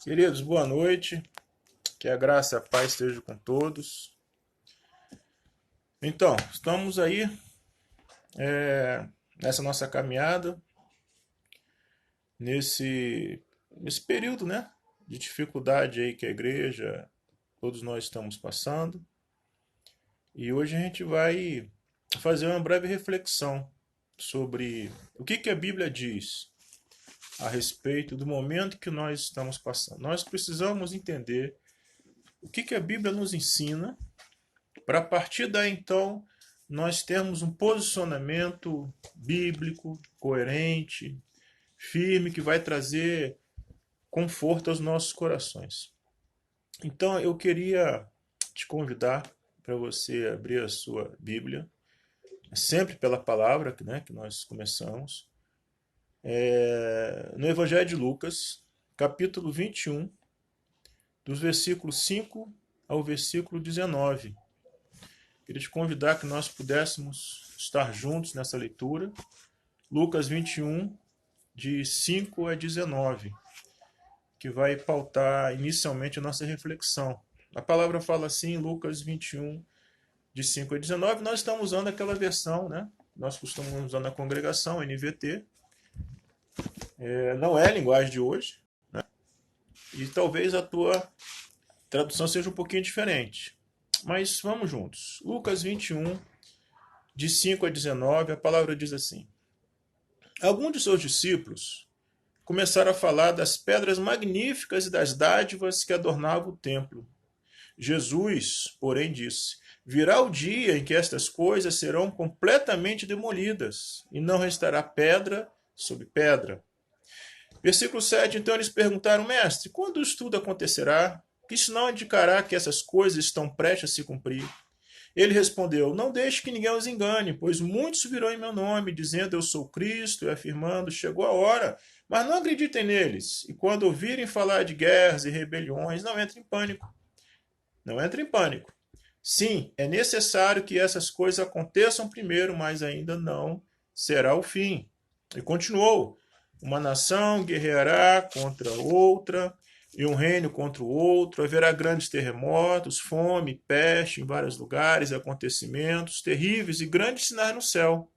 Queridos, boa noite. Que a graça e a paz estejam com todos. Então, estamos aí nessa nossa caminhada, nesse período, né, de dificuldade aí que a igreja, todos nós estamos passando. E hoje a gente vai fazer uma breve reflexão sobre o que a Bíblia diz a respeito do momento que nós estamos passando. Nós precisamos entender o que a Bíblia nos ensina para a partir daí, então, nós termos um posicionamento bíblico, coerente, firme, que vai trazer conforto aos nossos corações. Então, eu queria te convidar para você abrir a sua Bíblia, sempre pela palavra, né, que nós começamos, no Evangelho de Lucas, capítulo 21, dos versículos 5 ao versículo 19. Queria te convidar que nós pudéssemos estar juntos nessa leitura. Lucas 21, de 5 a 19, que vai pautar inicialmente a nossa reflexão. A palavra fala assim, Lucas 21, de 5 a 19. Nós estamos usando aquela versão, né? Nós costumamos usar na congregação, NVT. Não é a linguagem de hoje, né? E talvez a tua tradução seja um pouquinho diferente. Mas vamos juntos. Lucas 21, de 5 a 19, a palavra diz assim: Alguns de seus discípulos começaram a falar das pedras magníficas e das dádivas que adornavam o templo. Jesus, porém, disse: Virá o dia em que estas coisas serão completamente demolidas, e não restará pedra sobre pedra. Versículo 7. Então eles perguntaram: Mestre, quando isso tudo acontecerá? Que sinal indicará que essas coisas estão prestes a se cumprir? Ele respondeu: Não deixe que ninguém os engane, pois muitos virão em meu nome, dizendo: Eu sou Cristo, e afirmando: Chegou a hora. Mas não acreditem neles. E quando ouvirem falar de guerras e rebeliões, não entrem em pânico. Não entrem em pânico. Sim, é necessário que essas coisas aconteçam primeiro, mas ainda não será o fim. E continuou: Uma nação guerreará contra outra, e um reino contra o outro. Haverá grandes terremotos, fome, peste em vários lugares, acontecimentos terríveis e grandes sinais no céu.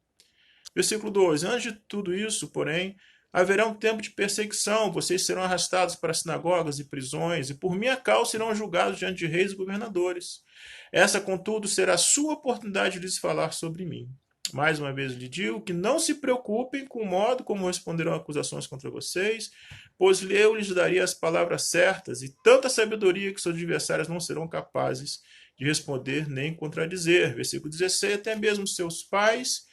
Versículo 12. Antes de tudo isso, porém, haverá um tempo de perseguição. Vocês serão arrastados para sinagogas e prisões, e por minha causa serão julgados diante de reis e governadores. Essa, contudo, será a sua oportunidade de lhes falar sobre mim. Mais uma vez lhe digo que não se preocupem com o modo como responderão acusações contra vocês, pois eu lhes daria as palavras certas e tanta sabedoria que seus adversários não serão capazes de responder nem contradizer. Versículo 16. Até mesmo seus pais,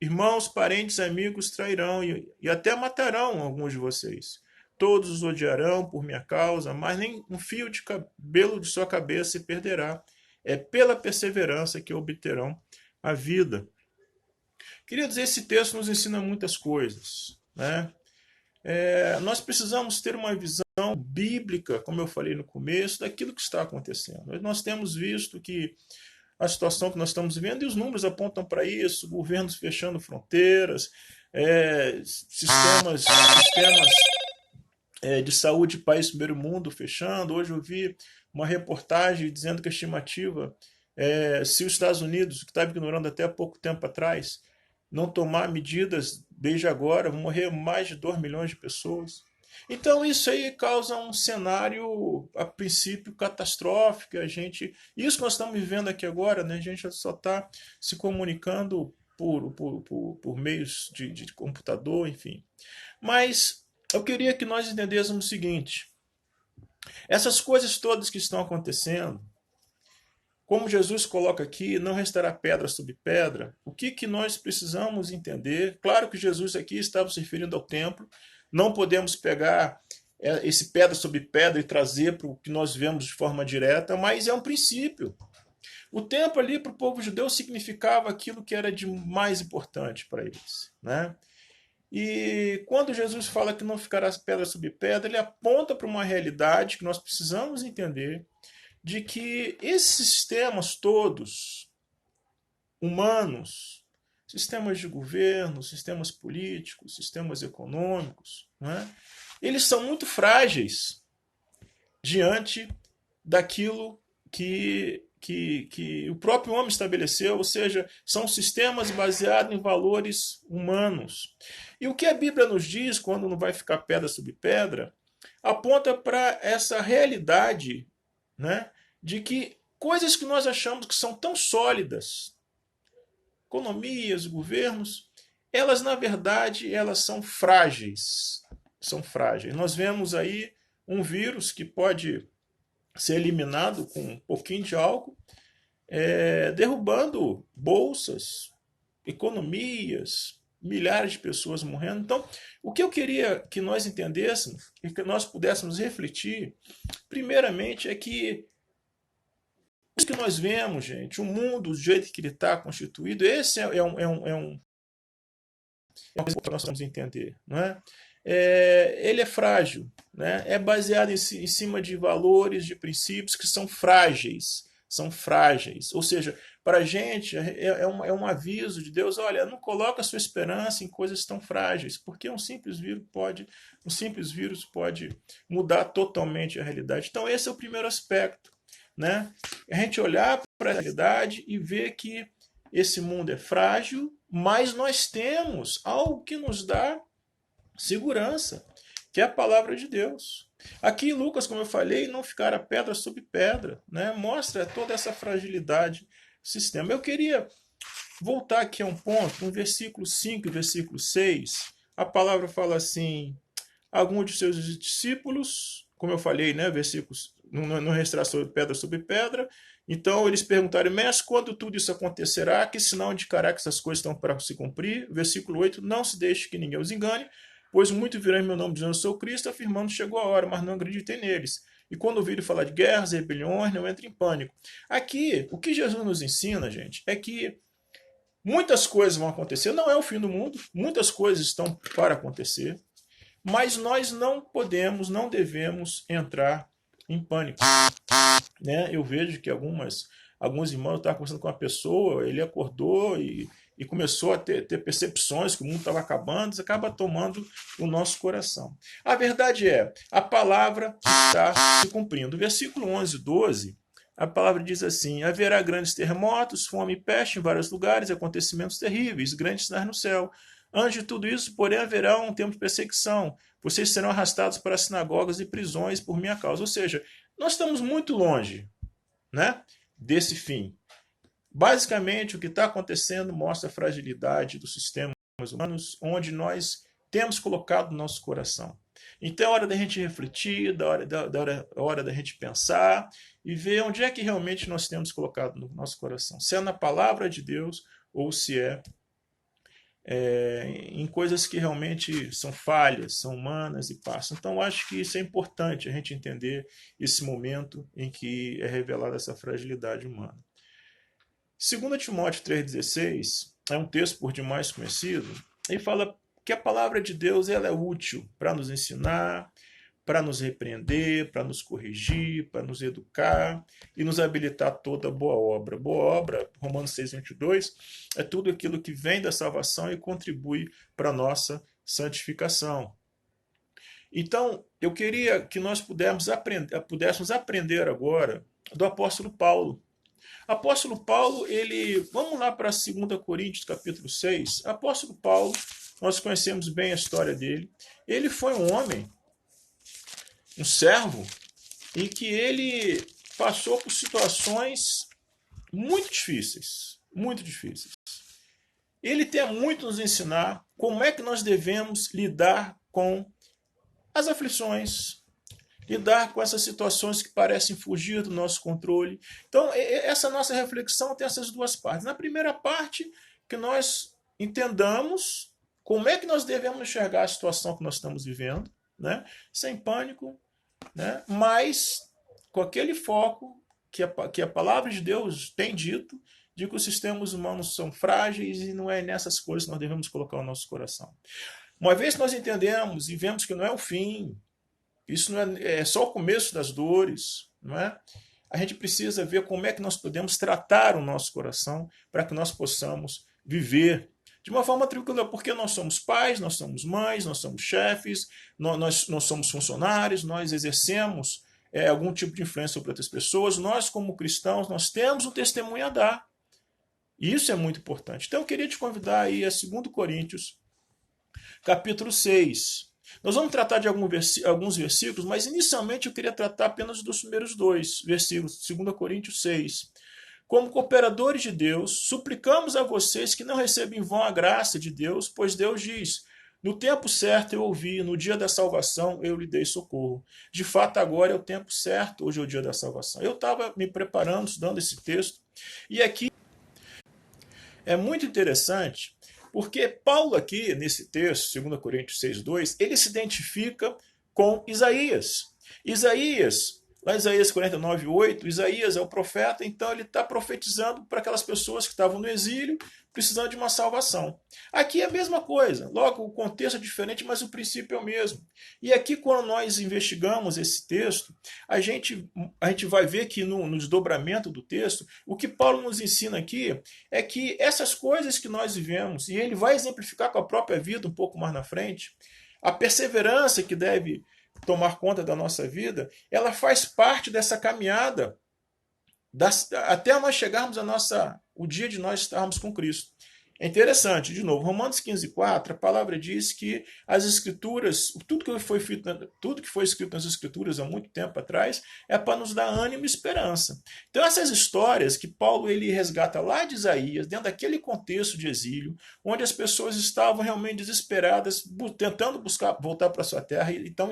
irmãos, parentes, amigos trairão e até matarão alguns de vocês. Todos os odiarão por minha causa, mas nem um fio de cabelo de sua cabeça se perderá. É pela perseverança que obterão a vida. Queridos, esse texto nos ensina muitas coisas, né? Nós precisamos ter uma visão bíblica, como eu falei no começo, daquilo que está acontecendo. Nós temos visto que a situação que nós estamos vivendo, e os números apontam para isso, governos fechando fronteiras, sistemas de saúde de país primeiro mundo fechando. Hoje eu vi uma reportagem dizendo que a estimativa, se os Estados Unidos, que estava ignorando até há pouco tempo atrás, não tomar medidas desde agora, vão morrer mais de 2 milhões de pessoas. Então isso aí causa um cenário, a princípio, catastrófico. Isso que nós estamos vivendo aqui agora, né? A gente só está se comunicando por meios de computador, enfim. Mas eu queria que nós entendêssemos o seguinte: essas coisas todas que estão acontecendo, como Jesus coloca aqui, não restará pedra sobre pedra. O que nós precisamos entender? Claro que Jesus aqui estava se referindo ao templo. Não podemos pegar esse pedra sobre pedra e trazer para o que nós vemos de forma direta, mas é um princípio. O templo ali para o povo judeu significava aquilo que era de mais importante para eles, né? E quando Jesus fala que não ficará pedra sobre pedra, ele aponta para uma realidade que nós precisamos entender, de que esses sistemas todos, humanos, sistemas de governo, sistemas políticos, sistemas econômicos, né, eles são muito frágeis. diante daquilo que o próprio homem estabeleceu, ou seja, são sistemas baseados em valores humanos. E o que a Bíblia nos diz, quando não vai ficar pedra sobre pedra, aponta para essa realidade, né, de que coisas que nós achamos que são tão sólidas, economias, governos, elas na verdade elas são frágeis. São frágeis. Nós vemos aí um vírus que pode ser eliminado com um pouquinho de álcool, derrubando bolsas, economias, milhares de pessoas morrendo. Então, o que eu queria que nós entendêssemos e que nós pudéssemos refletir, primeiramente, é que o que nós vemos, gente, o mundo, do jeito que ele está constituído, esse é uma coisa que nós vamos entender, não é? Ele é frágil, né? É baseado em cima de valores, de princípios que são frágeis, ou seja, para a gente é um aviso de Deus, olha, não coloca a sua esperança em coisas tão frágeis, porque um simples vírus pode mudar totalmente a realidade. Então esse é o primeiro aspecto, né? A gente olhar para a realidade e ver que esse mundo é frágil, mas nós temos algo que nos dá segurança, que é a palavra de Deus. Aqui, Lucas, como eu falei, não ficará pedra sobre pedra, né? Mostra toda essa fragilidade do sistema. Eu queria voltar aqui a um ponto, no versículo 5 e versículo 6, a palavra fala assim: alguns de seus discípulos, como eu falei, né, versículos, não restará pedra sobre pedra. Então eles perguntaram, mestre, quando tudo isso acontecerá, que sinal indicará que essas coisas estão para se cumprir? Versículo 8, não se deixe que ninguém os engane, pois muito virão em meu nome dizendo sou Cristo, afirmando chegou a hora, mas não acreditem neles. E quando ouvirem falar de guerras, rebeliões, não entrem em pânico. Aqui, o que Jesus nos ensina, gente, é que muitas coisas vão acontecer, não é o fim do mundo, muitas coisas estão para acontecer, mas nós não podemos, não devemos entrar em pânico, né? Eu vejo que alguns irmãos estavam conversando com uma pessoa, ele acordou e começou a ter percepções que o mundo estava acabando, isso acaba tomando o nosso coração. A verdade é, a palavra está se cumprindo. Versículo 11 e 12, a palavra diz assim: haverá grandes terremotos, fome e peste em vários lugares, acontecimentos terríveis, grandes sinais no céu. Antes de tudo isso, porém, haverá um tempo de perseguição. Vocês serão arrastados para sinagogas e prisões por minha causa. Ou seja, nós estamos muito longe, né, desse fim. Basicamente, o que está acontecendo mostra a fragilidade dos sistemas humanos, onde nós temos colocado no nosso coração. Então é hora da gente refletir, hora da gente pensar e ver onde é que realmente nós temos colocado no nosso coração. Se é na palavra de Deus ou se em coisas que realmente são falhas, são humanas e passam. Então, acho que isso é importante, a gente entender esse momento em que é revelada essa fragilidade humana. 2 Timóteo 3,16 é um texto por demais conhecido, e fala que a palavra de Deus ela é útil para nos ensinar, para nos repreender, para nos corrigir, para nos educar e nos habilitar toda boa obra. Boa obra, Romanos 6,22, é tudo aquilo que vem da salvação e contribui para a nossa santificação. Então, eu queria que nós pudéssemos aprender agora do apóstolo Paulo. Apóstolo Paulo, vamos lá para 2 Coríntios capítulo 6. Apóstolo Paulo, nós conhecemos bem a história dele. Ele foi um homem, um servo, em que ele passou por situações muito difíceis, muito difíceis. Ele tem muito a nos ensinar como é que nós devemos lidar com as aflições, lidar com essas situações que parecem fugir do nosso controle. Então, essa nossa reflexão tem essas duas partes. Na primeira parte, que nós entendamos como é que nós devemos enxergar a situação que nós estamos vivendo, né? Sem pânico, né? Mas com aquele foco que a palavra de Deus tem dito, de que os sistemas humanos são frágeis e não é nessas coisas que nós devemos colocar o nosso coração. Uma vez que nós entendemos e vemos que não é o fim, isso não é só o começo das dores, não é? A gente precisa ver como é que nós podemos tratar o nosso coração para que nós possamos viver de uma forma tranquila, porque nós somos pais, nós somos mães, nós somos chefes, nós somos funcionários, nós exercemos algum tipo de influência sobre outras pessoas, nós como cristãos, nós temos um testemunho a dar. E isso é muito importante. Então eu queria te convidar aí a 2 Coríntios, capítulo 6. Nós vamos tratar de alguns versículos, mas inicialmente eu queria tratar apenas dos primeiros 2 versículos, 2 Coríntios 6. Como cooperadores de Deus, suplicamos a vocês que não recebam em vão a graça de Deus, pois Deus diz: no tempo certo eu ouvi, no dia da salvação eu lhe dei socorro. De fato, agora é o tempo certo, hoje é o dia da salvação. Eu estava me preparando, estudando esse texto, e aqui é muito interessante, porque Paulo aqui, nesse texto, 2 Coríntios 6,2, ele se identifica com Isaías. Lá em Isaías 49,8, Isaías é o profeta, então ele está profetizando para aquelas pessoas que estavam no exílio, precisando de uma salvação. Aqui é a mesma coisa, logo o contexto é diferente, mas o princípio é o mesmo. E aqui, quando nós investigamos esse texto, a gente vai ver que no desdobramento do texto, o que Paulo nos ensina aqui é que essas coisas que nós vivemos, e ele vai exemplificar com a própria vida um pouco mais na frente, a perseverança que deve tomar conta da nossa vida, ela faz parte dessa caminhada até nós chegarmos o dia de nós estarmos com Cristo. É interessante, de novo, Romanos 15,4, a palavra diz que as Escrituras, tudo que foi escrito nas Escrituras há muito tempo atrás, é para nos dar ânimo e esperança. Então essas histórias que Paulo ele resgata lá de Isaías, dentro daquele contexto de exílio, onde as pessoas estavam realmente desesperadas, tentando voltar para a sua terra, então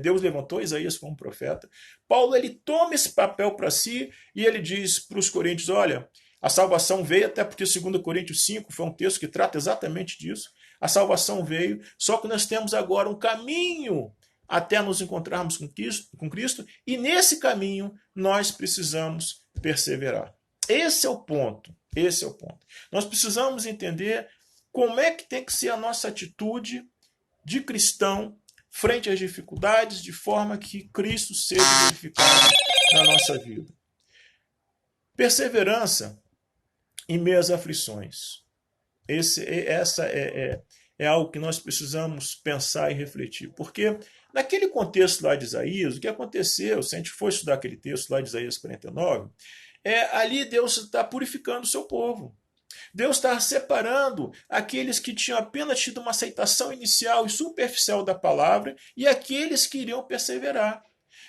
Deus levantou Isaías como profeta. Paulo ele toma esse papel para si e ele diz para os coríntios, olha, a salvação veio, até porque 2 Coríntios 5 foi um texto que trata exatamente disso. A salvação veio, só que nós temos agora um caminho até nos encontrarmos com Cristo, e nesse caminho nós precisamos perseverar. Esse é o ponto. Nós precisamos entender como é que tem que ser a nossa atitude de cristão frente às dificuldades, de forma que Cristo seja glorificado na nossa vida. Perseverança em meio às aflições. Essa é algo que nós precisamos pensar e refletir. Porque naquele contexto lá de Isaías, o que aconteceu, se a gente for estudar aquele texto lá de Isaías 49, ali Deus está purificando o seu povo. Deus está separando aqueles que tinham apenas tido uma aceitação inicial e superficial da palavra e aqueles que iriam perseverar.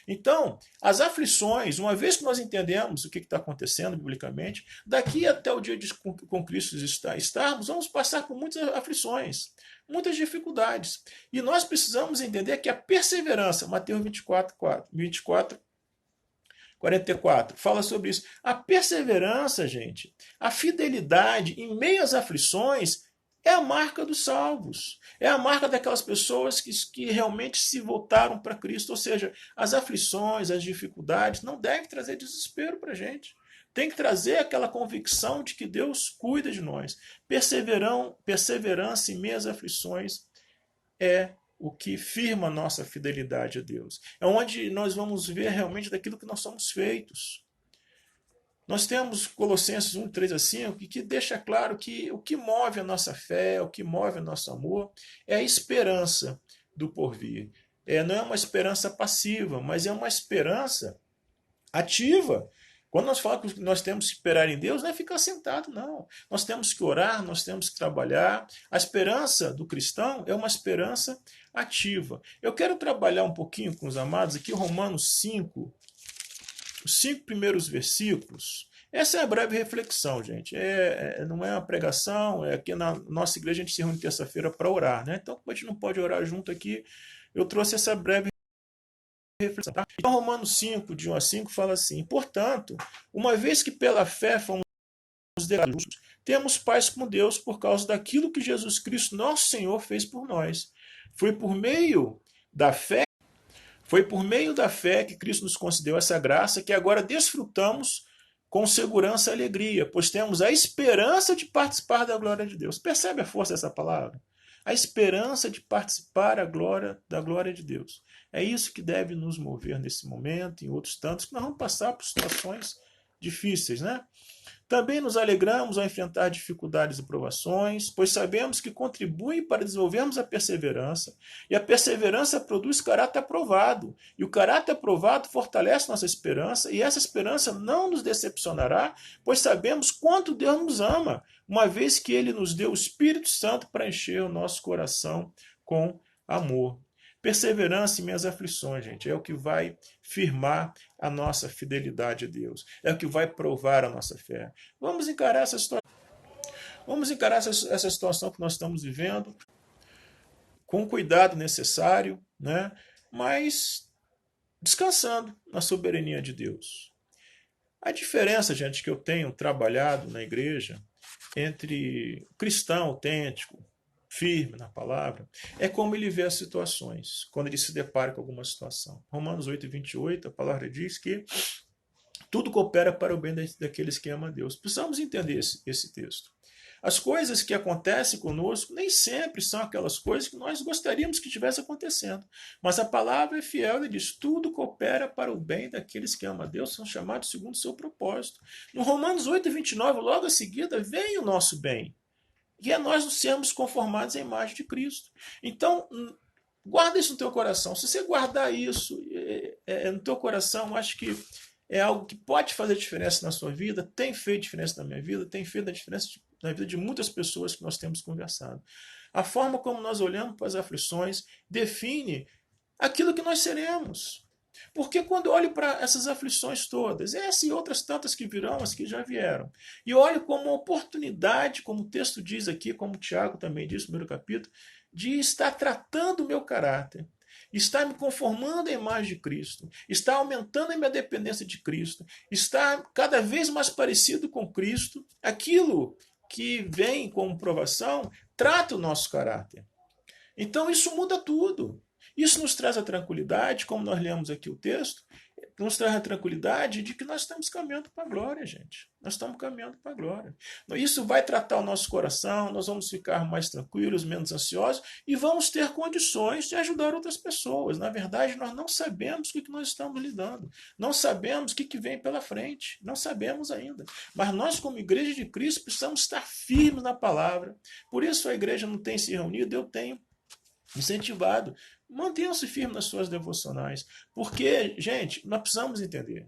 Então, as aflições, uma vez que nós entendemos o que está acontecendo biblicamente, daqui até o dia de com Cristo estarmos, vamos passar por muitas aflições, muitas dificuldades. E nós precisamos entender que a perseverança, Mateus 24, 44, fala sobre isso. A perseverança, gente, a fidelidade em meio às aflições é a marca dos salvos. É a marca daquelas pessoas que realmente se voltaram para Cristo. Ou seja, as aflições, as dificuldades não devem trazer desespero para a gente. Tem que trazer aquela convicção de que Deus cuida de nós. Perseverança em meio às aflições é o que firma a nossa fidelidade a Deus. É onde nós vamos ver realmente daquilo que nós somos feitos. Nós temos Colossenses 1, 3 a 5, que deixa claro que o que move a nossa fé, o que move o nosso amor, é a esperança do porvir. Não é uma esperança passiva, mas é uma esperança ativa. Quando nós falamos que nós temos que esperar em Deus, não é ficar sentado, não. Nós temos que orar, nós temos que trabalhar. A esperança do cristão é uma esperança ativa. Eu quero trabalhar um pouquinho com os amados aqui, Romanos 5, os 5 primeiros versículos. Essa é a breve reflexão, gente. Não é uma pregação, aqui na nossa igreja a gente se reúne terça-feira para orar, né? Então, como a gente não pode orar junto aqui, eu trouxe essa breve reflexão. Tá? Então, Romanos 5, de 1 a 5, fala assim: portanto, uma vez que pela fé fomos declarados justos, temos paz com Deus por causa daquilo que Jesus Cristo, nosso Senhor, fez por nós. Foi por meio da fé que Cristo nos concedeu essa graça, que agora desfrutamos com segurança e alegria, pois temos a esperança de participar da glória de Deus. Percebe a força dessa palavra? A esperança de participar da glória de Deus. É isso que deve nos mover nesse momento, em outros tantos, que nós vamos passar por situações difíceis, né? Também nos alegramos ao enfrentar dificuldades e provações, pois sabemos que contribuem para desenvolvermos a perseverança, e a perseverança produz caráter aprovado, e o caráter aprovado fortalece nossa esperança, e essa esperança não nos decepcionará, pois sabemos quanto Deus nos ama, uma vez que Ele nos deu o Espírito Santo para encher o nosso coração com amor. Perseverança em minhas aflições, gente, é o que vai firmar a nossa fidelidade a Deus. É o que vai provar a nossa fé. Vamos encarar essa situação. Vamos encarar essa situação que nós estamos vivendo com o cuidado necessário, né? Mas descansando na soberania de Deus. A diferença, gente, que eu tenho trabalhado na igreja entre o cristão autêntico, firme na palavra, é como ele vê as situações, quando ele se depara com alguma situação. Romanos 8:28, a palavra diz que tudo coopera para o bem daqueles que amam a Deus. Precisamos entender esse texto. As coisas que acontecem conosco nem sempre são aquelas coisas que nós gostaríamos que estivesse acontecendo. Mas a palavra é fiel e diz: tudo coopera para o bem daqueles que amam a Deus, são chamados segundo o seu propósito. No Romanos 8:29, logo a seguida, vem o nosso bem. E é nós nos sermos conformados à imagem de Cristo. Então, guarda isso no teu coração. Se você guardar isso no teu coração, acho que é algo que pode fazer diferença na sua vida, tem feito diferença na minha vida, tem feito a diferença na vida de muitas pessoas que nós temos conversado. A forma como nós olhamos para as aflições define aquilo que nós seremos. Porque quando eu olho para essas aflições todas, essa e outras tantas que virão, as que já vieram, e olho como uma oportunidade, como o texto diz aqui, como o Tiago também diz no primeiro capítulo, de estar tratando o meu caráter, está me conformando à imagem de Cristo, está aumentando a minha dependência de Cristo, está cada vez mais parecido com Cristo, aquilo que vem como provação trata o nosso caráter. Então isso muda tudo. Isso nos traz a tranquilidade, como nós lemos aqui o texto, nos traz a tranquilidade de que nós estamos caminhando para a glória, gente. Nós estamos caminhando para a glória. Isso vai tratar o nosso coração, nós vamos ficar mais tranquilos, menos ansiosos e vamos ter condições de ajudar outras pessoas. Na verdade, nós não sabemos o que nós estamos lidando. Não sabemos o que vem pela frente. Não sabemos ainda. Mas nós, como igreja de Cristo, precisamos estar firmes na palavra. Por isso a igreja não tem se reunido, eu tenho incentivado. Mantenham-se firmes nas suas devocionais. Porque, gente, nós precisamos entender.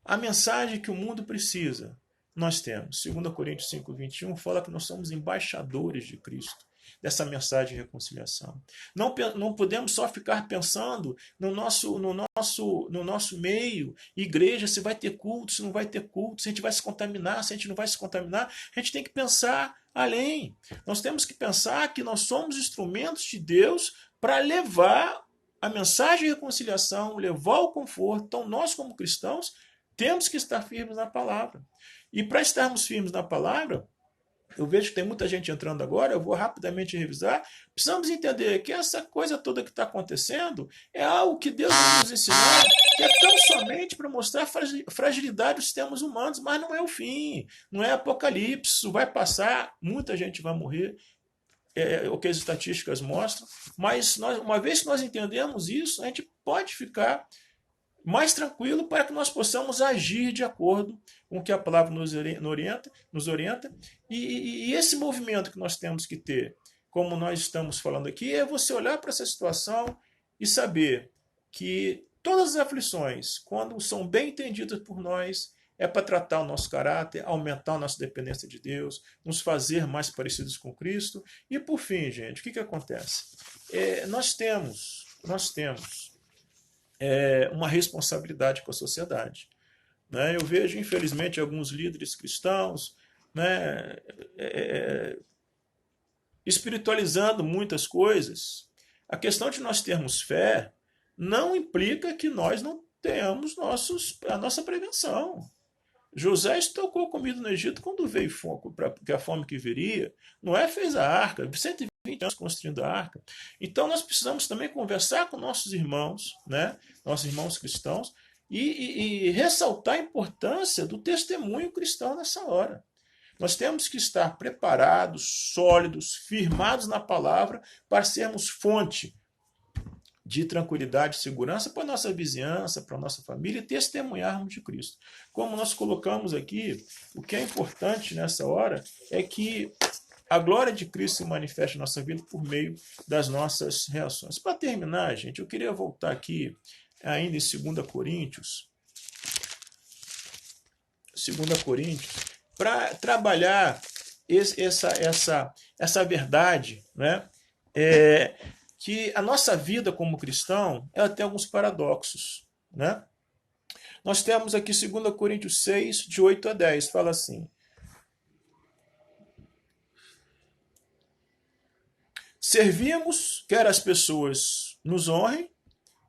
A mensagem que o mundo precisa, nós temos. 2 Coríntios 5:21 fala que nós somos embaixadores de Cristo, dessa mensagem de reconciliação. Não podemos só ficar pensando no nosso meio, igreja, se vai ter culto, se não vai ter culto, se a gente vai se contaminar, se a gente não vai se contaminar. A gente tem que pensar além. Nós temos que pensar que nós somos instrumentos de Deus para levar a mensagem de reconciliação, levar o conforto. Então, nós, como cristãos, temos que estar firmes na palavra. E para estarmos firmes na palavra, eu vejo que tem muita gente entrando agora, eu vou rapidamente revisar. Precisamos entender que essa coisa toda que está acontecendo é algo que Deus nos ensinou, que é tão somente para mostrar a fragilidade dos sistemas humanos, mas não é o fim, não é apocalipse, isso vai passar, muita gente vai morrer, é o que as estatísticas mostram, mas uma vez que nós entendemos isso, a gente pode ficar mais tranquilo para que nós possamos agir de acordo com o que a palavra nos orienta. E esse movimento que nós temos que ter, como nós estamos falando aqui, é você olhar para essa situação e saber que todas as aflições, quando são bem entendidas por nós, é para tratar o nosso caráter, aumentar a nossa dependência de Deus, nos fazer mais parecidos com Cristo. E por fim, gente, o que acontece? Nós temos uma responsabilidade com a sociedade. Né? Eu vejo, infelizmente, alguns líderes cristãos, né, espiritualizando muitas coisas. A questão de nós termos fé não implica que nós não tenhamos a nossa prevenção. José estocou comida no Egito quando veio fome, porque a fome que viria. Noé fez a arca, 120 anos construindo a arca. Então nós precisamos também conversar com nossos irmãos, né? Nossos irmãos cristãos, e ressaltar a importância do testemunho cristão nessa hora. Nós temos que estar preparados, sólidos, firmados na palavra, para sermos fonte de tranquilidade e segurança para a nossa vizinhança, para a nossa família e testemunharmos de Cristo. Como nós colocamos aqui, o que é importante nessa hora é que a glória de Cristo se manifesta em nossa vida por meio das nossas reações. Para terminar, gente, eu queria voltar aqui ainda em 2 Coríntios, para trabalhar essa verdade, né? Que a nossa vida como cristão, ela tem alguns paradoxos, né? Nós temos aqui 2 Coríntios 6, de 8 a 10, fala assim: servimos, quer as pessoas nos honrem,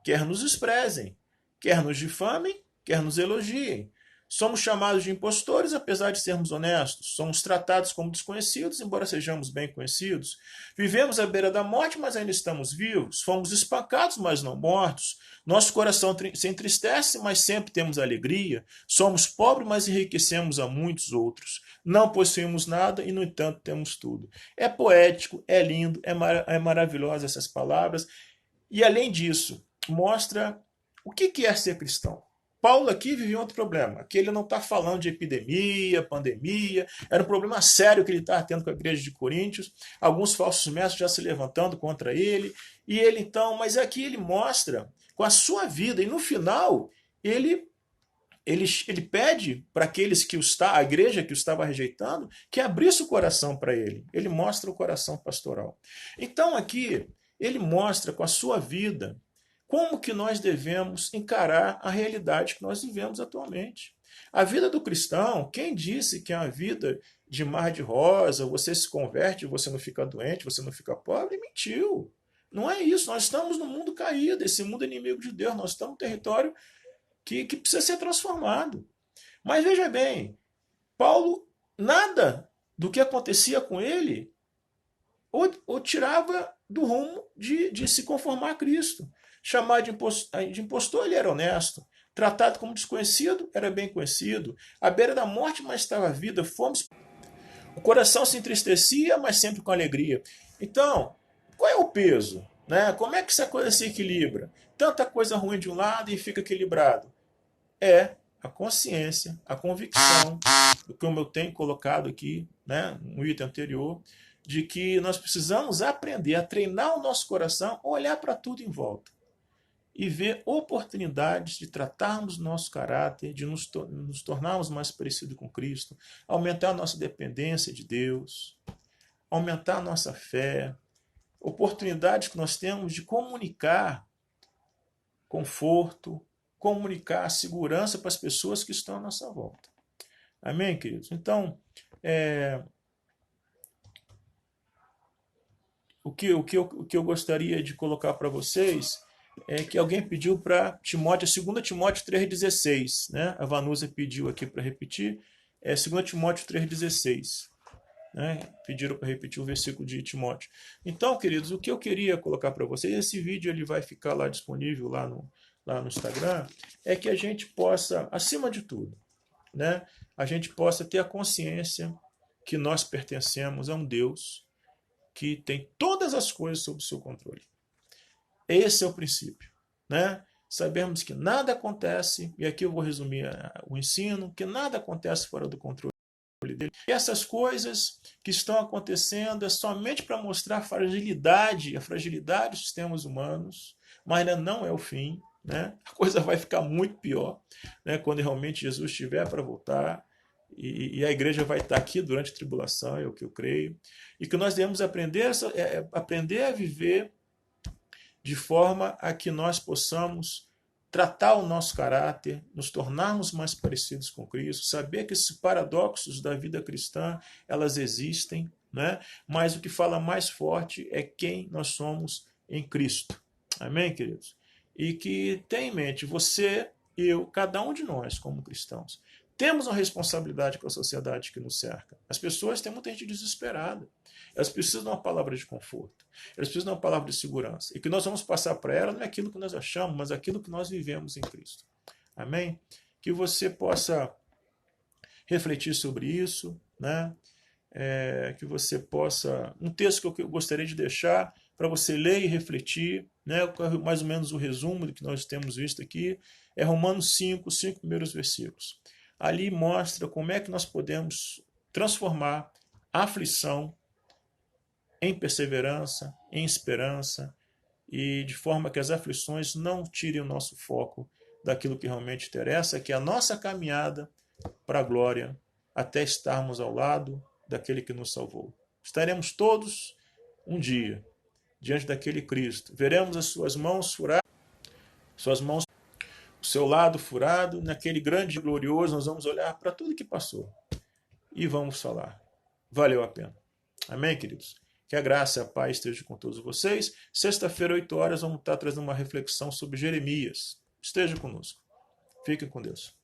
quer nos desprezem, quer nos difamem, quer nos elogiem. Somos chamados de impostores, apesar de sermos honestos. Somos tratados como desconhecidos, embora sejamos bem conhecidos. Vivemos à beira da morte, mas ainda estamos vivos. Fomos espancados, mas não mortos. Nosso coração se entristece, mas sempre temos alegria. Somos pobres, mas enriquecemos a muitos outros. Não possuímos nada e, no entanto, temos tudo. É poético, é lindo, é maravilhoso essas palavras. E, além disso, mostra o que é ser cristão. Paulo aqui vivia outro problema. Aqui ele não está falando de epidemia, pandemia. Era um problema sério que ele estava tendo com a igreja de Coríntios. Alguns falsos mestres já se levantando contra ele. E ele então, mas aqui ele mostra com a sua vida. E no final, ele pede para aqueles que a igreja que o estava rejeitando, que abrisse o coração para ele. Ele mostra o coração pastoral. Então aqui, ele mostra com a sua vida como que nós devemos encarar a realidade que nós vivemos atualmente. A vida do cristão, quem disse que é uma vida de mar de rosa, você se converte, você não fica doente, você não fica pobre, mentiu. Não é isso, nós estamos no mundo caído, esse mundo é inimigo de Deus, nós estamos no território que precisa ser transformado. Mas veja bem, Paulo, nada do que acontecia com ele o tirava do rumo de se conformar a Cristo. Chamado de impostor, ele era honesto. Tratado como desconhecido, era bem conhecido. À beira da morte, mas estava a vida. O coração se entristecia, mas sempre com alegria. Então, qual é o peso? Né? Como é que essa coisa se equilibra? Tanta coisa ruim de um lado e fica equilibrado. É a consciência, a convicção, do que eu tenho colocado aqui, né, no item anterior, de que nós precisamos aprender a treinar o nosso coração, olhar para tudo em volta e ver oportunidades de tratarmos nosso caráter, de nos tornarmos mais parecidos com Cristo, aumentar a nossa dependência de Deus, aumentar a nossa fé, oportunidades que nós temos de comunicar conforto, comunicar segurança para as pessoas que estão à nossa volta. Amém, queridos? Então, o que eu gostaria de colocar para vocês é que alguém pediu para Timóteo, 2 Timóteo 3,16, né? A Vanusa pediu aqui para repetir, 2 Timóteo 3,16. Né? Pediram para repetir o versículo de Timóteo. Então, queridos, o que eu queria colocar para vocês, esse vídeo ele vai ficar lá disponível lá no Instagram, é que a gente possa, acima de tudo, né, a gente possa ter a consciência que nós pertencemos a um Deus que tem todas as coisas sob o seu controle. Esse é o princípio, né? Sabemos que nada acontece, e aqui eu vou resumir o ensino, que nada acontece fora do controle dele. E essas coisas que estão acontecendo é somente para mostrar a fragilidade dos sistemas humanos, mas ainda não é o fim, né? A coisa vai ficar muito pior, né, quando realmente Jesus estiver para voltar. E a igreja vai estar aqui durante a tribulação, é o que eu creio. E que nós devemos aprender a viver de forma a que nós possamos tratar o nosso caráter, nos tornarmos mais parecidos com Cristo, saber que esses paradoxos da vida cristã, elas existem, né? Mas o que fala mais forte é quem nós somos em Cristo. Amém, queridos? E que tenha em mente, você, eu, cada um de nós como cristãos, temos uma responsabilidade com a sociedade que nos cerca. As pessoas têm muita gente desesperada. Elas precisam de uma palavra de conforto. Elas precisam de uma palavra de segurança. E que nós vamos passar para elas não é aquilo que nós achamos, mas aquilo que nós vivemos em Cristo. Amém? Que você possa refletir sobre isso, né? Que você possa... Um texto que eu gostaria de deixar para você ler e refletir, né? Mais ou menos o resumo do que nós temos visto aqui, é Romanos 5, 5 primeiros versículos. Ali mostra como é que nós podemos transformar a aflição em perseverança, em esperança, e de forma que as aflições não tirem o nosso foco daquilo que realmente interessa, que é a nossa caminhada para a glória, até estarmos ao lado daquele que nos salvou. Estaremos todos um dia diante daquele Cristo. Veremos as suas mãos furadas, o seu lado furado, naquele grande e glorioso, nós vamos olhar para tudo que passou e vamos falar. Valeu a pena. Amém, queridos? Que a graça e a paz estejam com todos vocês. Sexta-feira, 8 horas, vamos estar trazendo uma reflexão sobre Jeremias. Esteja conosco. Fiquem com Deus.